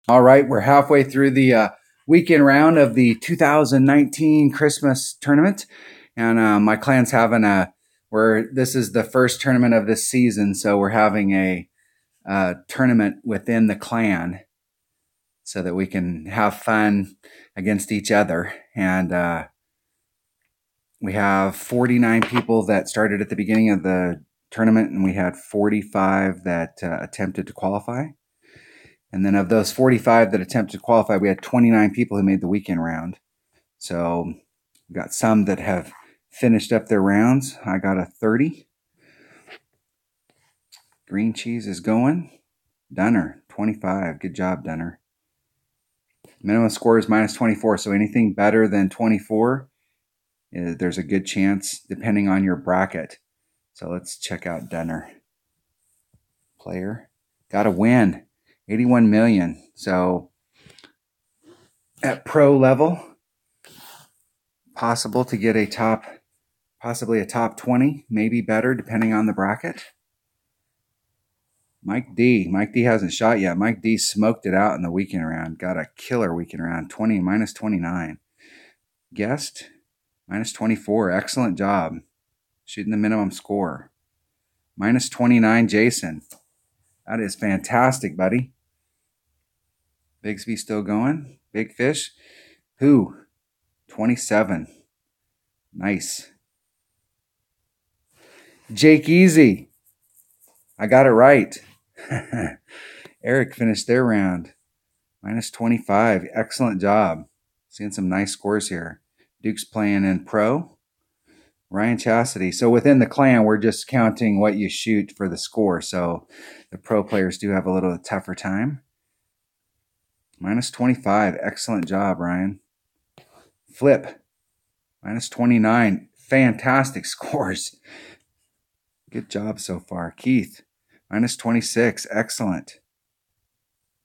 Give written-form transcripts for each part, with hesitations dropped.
All right, we're halfway through the weekend round of the 2019 Christmas tournament, and my clan's having this is the first tournament of this season, so we're having a tournament within the clan so that we can have fun against each other. And we have 49 people that started at the beginning of the tournament, and we had 45 that attempted to qualify. And then of those 45 that attempted to qualify, we had 29 people who made the weekend round. So we got some that have finished up their rounds. I got a 30. Green cheese is going. Dunner, 25. Good job, Dunner. Minimum score is minus 24, so anything better than 24, there's a good chance, depending on your bracket. So let's check out Dunner. Player. Got a win. 81 million. So at pro level, possible to get possibly a top 20, maybe better, depending on the bracket. Mike D hasn't shot yet. Mike D smoked it out in the weekend round. Got a killer weekend round. Minus 29. Guest, minus 24. Excellent job. Shooting the minimum score. Minus 29, Jason. That is fantastic, buddy. Bigsby still going. Big Fish. Who? 27. Nice. Jake Easy. I got it right. Eric finished their round. Minus 25. Excellent job. Seeing some nice scores here. Duke's playing in pro. Ryan Chastity. So within the clan, we're just counting what you shoot for the score. So the pro players do have a little tougher time. Minus 25. Excellent job, Ryan. Flip. Minus 29. Fantastic scores. Good job so far. Keith. Minus 26. Excellent.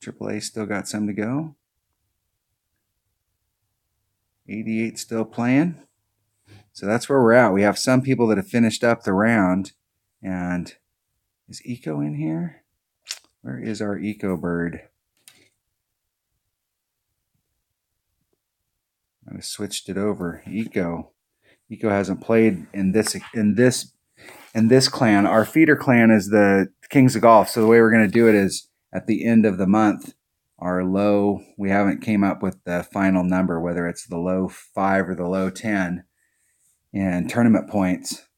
AAA still got some to go. 88 still playing. So that's where we're at. We have some people that have finished up the round. And is Eco in here? Where is our Eco bird? I switched it over. Eco hasn't played in this clan. Our feeder clan is the Kings of Golf. So the way we're going to do it is at the end of the month, our low, we haven't came up with the final number, whether it's the low 5 or the low 10 in tournament points.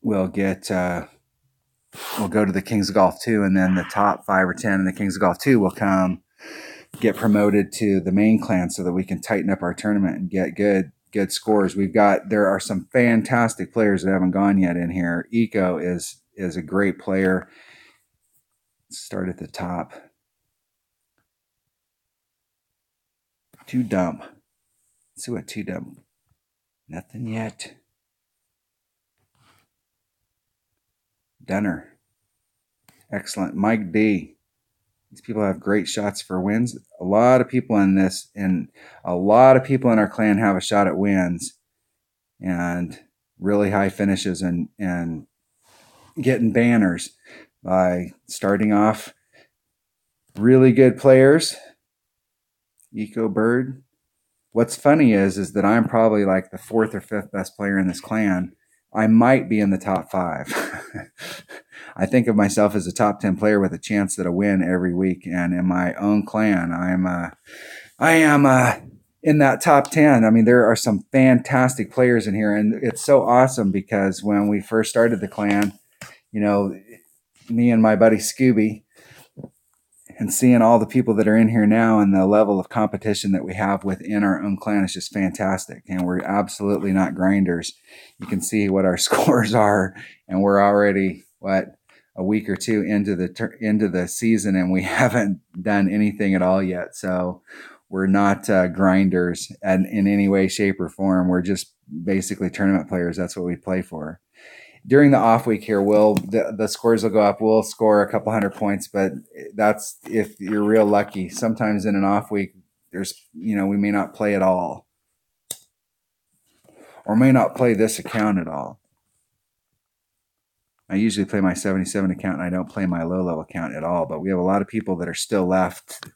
We'll get we'll go to the Kings of Golf 2, and then the top 5 or 10 in the Kings of Golf 2 will get promoted to the main clan so that we can tighten up our tournament and get good scores. There are some fantastic players that haven't gone yet in here. Eco is a great player. Let's start at the top. 2 dump. Let's see what 2 dump. Nothing yet. Dunner. Excellent. Mike D. These people have great shots for wins. A lot of people in our clan have a shot at wins and really high finishes and getting banners by starting off really good players. Eco Bird. What's funny is that I'm probably like the 4th or 5th best player in this clan. I might be in the top 5. I think of myself as a top 10 player with a chance at a win every week. And in my own clan, I am in that top 10. I mean, there are some fantastic players in here. And it's so awesome because when we first started the clan, you know, me and my buddy Scooby, and seeing all the people that are in here now and the level of competition that we have within our own clan is just fantastic. And we're absolutely not grinders. You can see what our scores are, and we're already, a week or 2 into the season, and we haven't done anything at all yet. So we're not grinders in any way, shape, or form. We're just basically tournament players. That's what we play for. During the off week here, the scores will go up. We'll score a couple hundred points, but that's if you're real lucky. Sometimes in an off week, we may not play at all, or may not play this account at all. I usually play my 77 account, and I don't play my low-level account at all. But we have a lot of people that are still left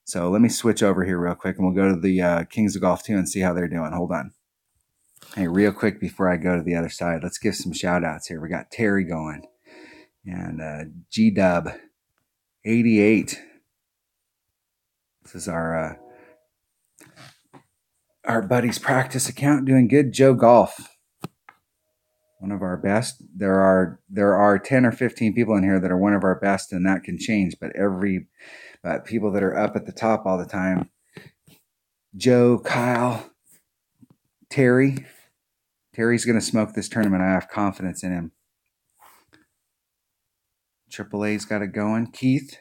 So let me switch over here real quick, and we'll go to the Kingz of Golf 2 and see how they're doing. Hold on. Hey, real quick before I go to the other side, let's give some shout outs here. We got Terry going, and G-Dub 88. This is our buddy's practice account, doing good. Joe Golf, one of our best. There are 10 or 15 people in here that are one of our best, and that can change. But people that are up at the top all the time: Joe, Kyle, Terry. Terry's going to smoke this tournament. I have confidence in him. AAA's got it going. Keith,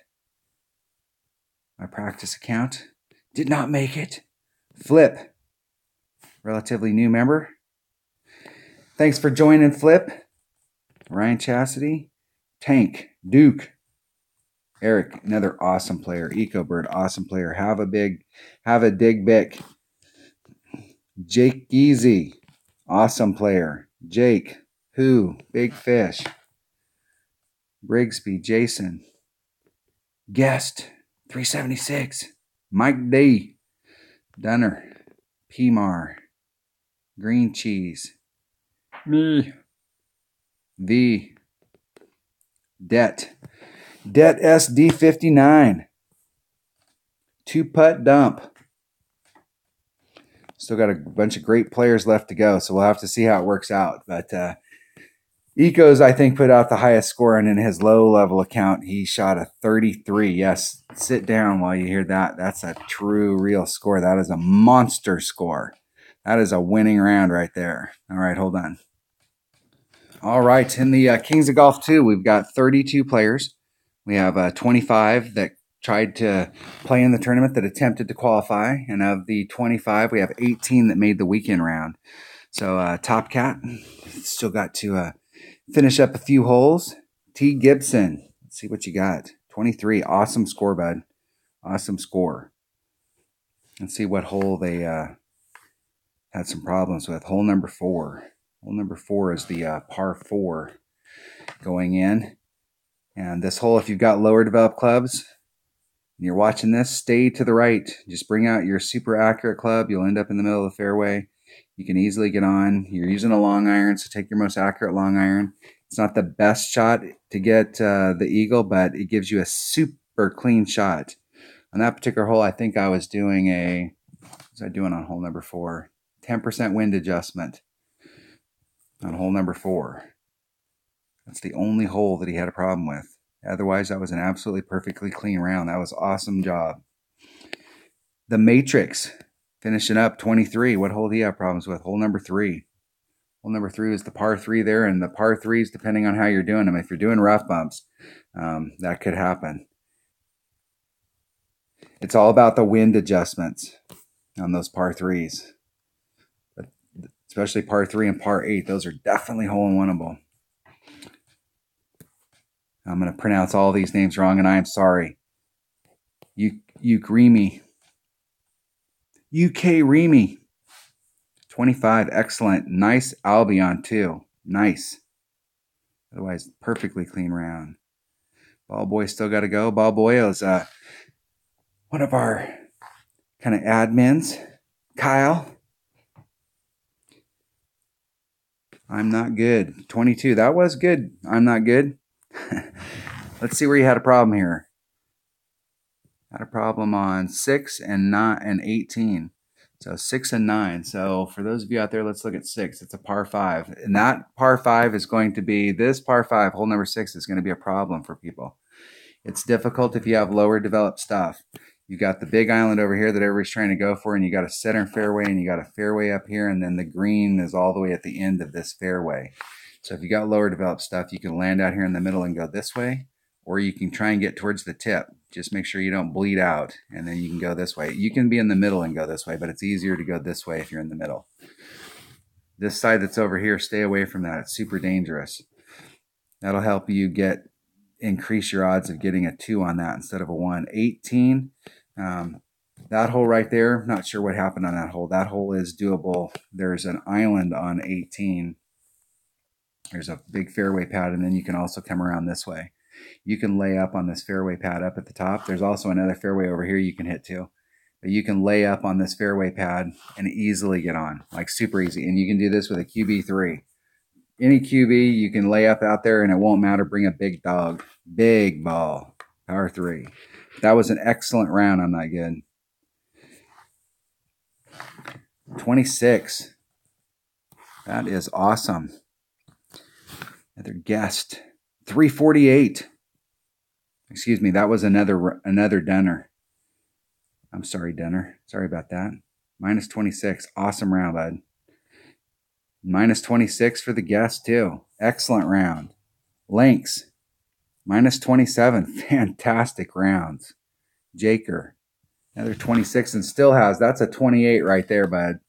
my practice account, did not make it. Flip, relatively new member. Thanks for joining, Flip. Ryan Chastity, Tank, Duke, Eric, another awesome player. EcoBird, awesome player. Have a dig Bick. Jake Easy, awesome player. Jake, Who, Big Fish. Brigsby, Jason. Guest, 376. Mike D. Dunner, PMAR. Green Cheese. Me. V. Debt SD59. 2-putt dump. Still got a bunch of great players left to go, so we'll have to see how it works out. But Eco's, I think, put out the highest score, and in his low-level account, he shot a 33. Yes, sit down while you hear that. That's a true, real score. That is a monster score. That is a winning round right there. All right, hold on. All right, in the Kingz of Golf 2, we've got 32 players. We have 25 that tried to play in the tournament that attempted to qualify. And of the 25, we have 18 that made the weekend round. So Top Cat, still got to finish up a few holes. T. Gibson, let's see what you got. 23, awesome score, bud. Awesome score. Let's see what hole they had some problems with. Hole number 4. Hole number 4 is the par 4 going in. And this hole, if you've got lower developed clubs and you're watching this, stay to the right. Just bring out your super accurate club. You'll end up in the middle of the fairway. You can easily get on. You're using a long iron, so take your most accurate long iron. It's not the best shot to get the eagle, but it gives you a super clean shot. On that particular hole, I think I was doing what was I doing on hole number 4? 10% wind adjustment on hole number 4. That's the only hole that he had a problem with. Otherwise, that was an absolutely perfectly clean round. That was an awesome job. The Matrix, finishing up 23. What hole do you have problems with? Hole number 3. Hole number 3 is the par 3 there, and the par 3s, depending on how you're doing them, if you're doing rough bumps, that could happen. It's all about the wind adjustments on those par 3s. But especially par 3 and par 8. Those are definitely hole-in-oneable. I'm going to pronounce all these names wrong, and I am sorry. Ukrimi. UK Remy. 25, excellent. Nice Albion, too. Nice. Otherwise, perfectly clean round. Ball Boy still got to go. Ball Boy is one of our kind of admins. Kyle. I'm not good. 22, that was good. I'm not good. Let's see where you had a problem here. Had a problem on 6 and 9 and 18. So 6 and 9. So for those of you out there, let's look at 6. It's a par 5. And that par 5 is going to be, this par 5, hole number 6, is going to be a problem for people. It's difficult if you have lower developed stuff. You got the big island over here that everybody's trying to go for, and you got a center fairway, and you got a fairway up here, and then the green is all the way at the end of this fairway. So if you got lower developed stuff, you can land out here in the middle and go this way, or you can try and get towards the tip. Just make sure you don't bleed out, and then you can go this way. You can be in the middle and go this way, but it's easier to go this way if you're in the middle. This side that's over here, stay away from that. It's super dangerous. That'll help you increase your odds of getting a 2 on that instead of a 1. 18, that hole right there, not sure what happened on that hole. That hole is doable. There's an island on 18. There's a big fairway pad, and then you can also come around this way. you can lay up on this fairway pad up at the top. There's also another fairway over here you can hit too. But you can lay up on this fairway pad and easily get on, like super easy. And you can do this with a QB3. Any QB, you can lay up out there and it won't matter. Bring a big dog, big ball, power 3. That was an excellent round on that good. 26. That is awesome. Another guest. 348. Excuse me, that was another Dunner. I'm sorry, Dunner. Sorry about that. Minus 26. Awesome round, bud. Minus 26 for the guest, too. Excellent round. Lynx. Minus 27. Fantastic rounds. Jaker. Another 26 and still has. That's a 28 right there, bud.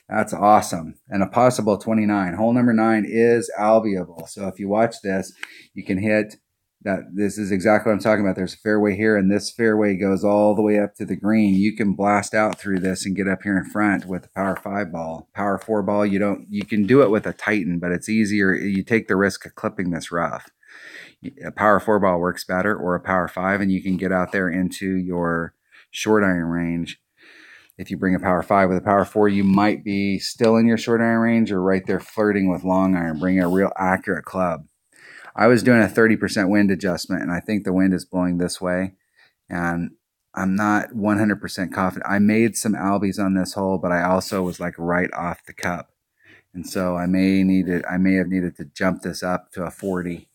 That's awesome. And a possible 29. Hole number 9 is albiable. So if you watch this, you can hit that. This is exactly what I'm talking about. There's a fairway here, and this fairway goes all the way up to the green. You can blast out through this and get up here in front with the power 5 ball. Power 4 ball, you can do it with a Titan, but it's easier. You take the risk of clipping this rough. A power 4 ball works better, or a power 5, and you can get out there into your short iron range. If you bring a power 5 with a power 4, you might be still in your short iron range or right there flirting with long iron. Bring a real accurate club. I was doing a 30% wind adjustment, and I think the wind is blowing this way, and I'm not 100% confident. I made some albies on this hole, but I also was like right off the cup, and so I may have needed to jump this up to a 40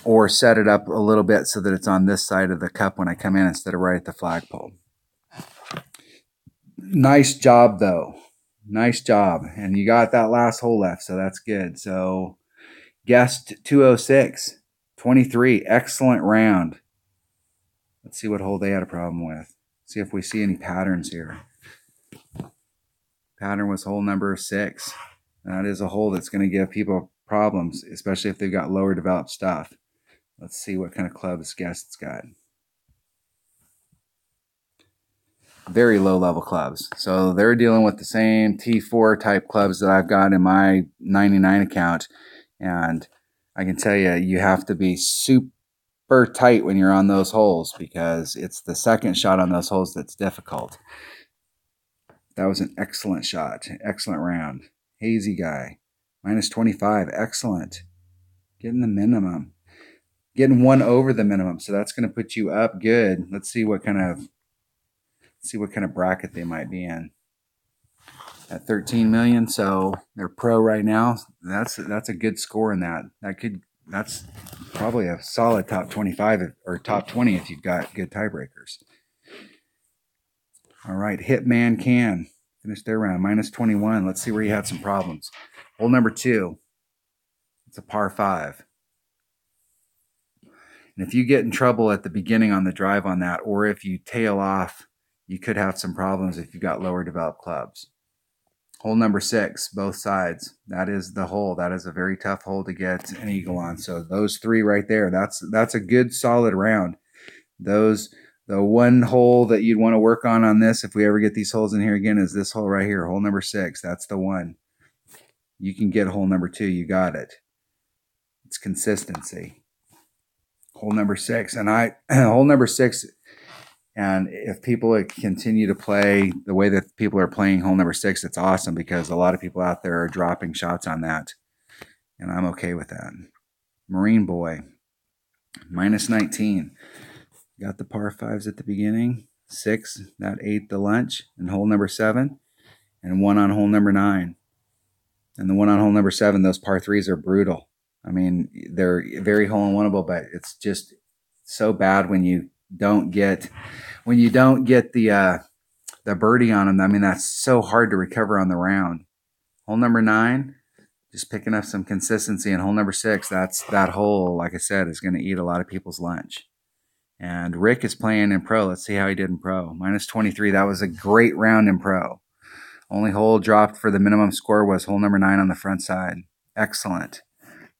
or set it up a little bit so that it's on this side of the cup when I come in instead of right at the flagpole. Nice job, though. Nice job. And you got that last hole left, so that's good. So guest 206, 23. Excellent round. Let's see what hole they had a problem with. See if we see any patterns here. Pattern was hole number 6. That is a hole that's going to give people problems, especially if they've got lower developed stuff. Let's see what kind of clubs guest's got. Very low level clubs. So they're dealing with the same T4 type clubs that I've got in my 99 account. And I can tell you, you have to be super tight when you're on those holes because it's the second shot on those holes that's difficult. That was an excellent shot. Excellent round. Hazy guy. Minus 25. Excellent. Getting the minimum. Getting one over the minimum. So that's going to put you up good. Let's see what kind of bracket they might be in. At 13 million, so they're pro right now. That's a good score in that. That's probably a solid top 25 or top 20 if you've got good tiebreakers. All right, Hitman Can finished their round. Minus 21. Let's see where you had some problems. Hole number 2. It's a par 5. And if you get in trouble at the beginning on the drive on that, or if you tail off, you could have some problems if you've got lower developed clubs. Hole number 6, both sides. That is the hole. That is a very tough hole to get an eagle on. So those 3 right there, that's a good solid round. The one hole that you'd want to work on this, if we ever get these holes in here again, is this hole right here, hole number 6. That's the one. You can get hole number 2. You got it. It's consistency. Hole number 6. And hole number 6, and if people continue to play the way that people are playing hole number 6, it's awesome because a lot of people out there are dropping shots on that. And I'm okay with that. Marine Boy, minus 19. Got the par 5s at the beginning. 6, that ate the lunch. And hole number 7. And 1 on hole number 9. And the 1 on hole number 7, those par 3s are brutal. I mean, they're very hole-in-oneable, but it's just so bad when you don't get the birdie on them. I mean, that's so hard to recover on the round. Hole number 9, just picking up some consistency. And hole number 6, that hole, like I said, is going to eat a lot of people's lunch. And Rick is playing in pro. Let's see how he did in pro. Minus 23. That was a great round in pro. Only hole dropped for the minimum score was hole number 9 on the front side. Excellent.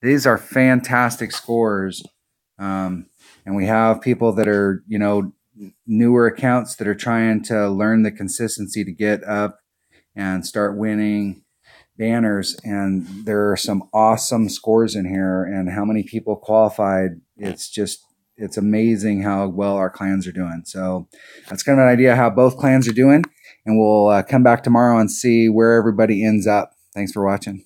These are fantastic scores. And we have people that are, newer accounts that are trying to learn the consistency to get up and start winning banners. And there are some awesome scores in here. And how many people qualified, it's just it's amazing how well our clans are doing. So that's kind of an idea how both clans are doing. And we'll come back tomorrow and see where everybody ends up. Thanks for watching.